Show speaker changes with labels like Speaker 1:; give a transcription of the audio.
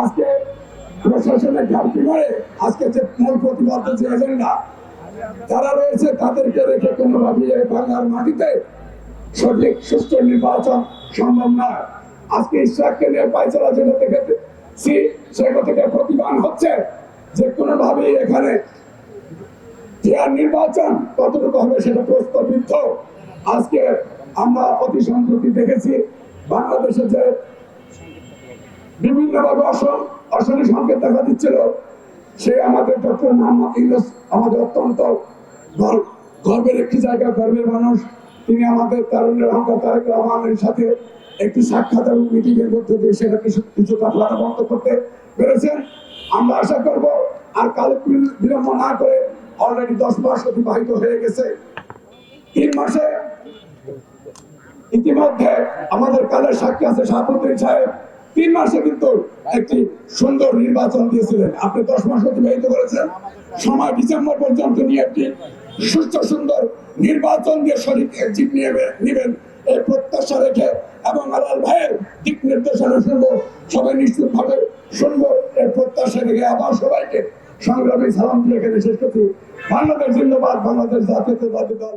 Speaker 1: আজকে প্রশাসনের ঘাটতি করে আজকে যে মূল প্রতিবাদ যে এজেন্ডা যারা রয়েছে তাদেরকে রেখে কোনোভাবে বাংলার মাটিতে সঠিক সুস্থ নির্বাচন সম্ভব নয়। আজকে ইসরাককে নিয়ে পায়চারা যেটা দেখেছি সেটা থেকে প্রতিবাদ হচ্ছে যে কোনোভাবেই এখানে নির্বাচন কতটুকু হবে সেটা প্রস্তাবিত। আজকে আমরা অতি সম্প্রতি দেখেছি বাংলাদেশে যে বিভিন্নভাবে অশনি সংকেত দেখা দিচ্ছিল, সে আমাদের ডক্টর মোহাম্মদ ইউনূস আমাদের অত্যন্ত গর্বের একটি জায়গা, গর্বের মানুষ। তিনি আমাদের তারুণ্যের অহংকার তারেক রহমানের সাথে একটি সাক্ষাৎ এবং মিটিং এর মধ্যে দিয়ে সেটা কিছুটা বন্ধ করতে পেরেছেন। আমরা আশা করব আর কালে বিলম্ব না করে, অলরেডি 10 মাস অতিবাহিত হয়ে গেছে। 3 মাসে ইতিমধ্যে আমাদের কালের সাক্ষী আছে শাহাবুদ্দিন সাহেব, 3 মাসে কিন্তু একটি সুন্দর নির্বাচন দিয়েছিলেন। আপনি 10 মাস অতিবাহিত করেছেন, সময় ডিসেম্বর পর্যন্ত নিয়ে একটি সুস্থ সুন্দর নির্বাচন দিয়ে সঠিক এক্সিট নেবেন এই প্রত্যাশা রেখে এবং আলাল ভাইয়ের দিক নির্দেশনা শুনবো, সবাই নিশ্চিত ভাবে শুনবো এই প্রত্যাশা রেখে আবার সবাইকে সংগ্রামী সালাম দিয়ে এখানে শেষ করছি। বাংলাদেশ জিন্দাবাদ, বাংলাদেশ জাতীয়তাবাদী দল।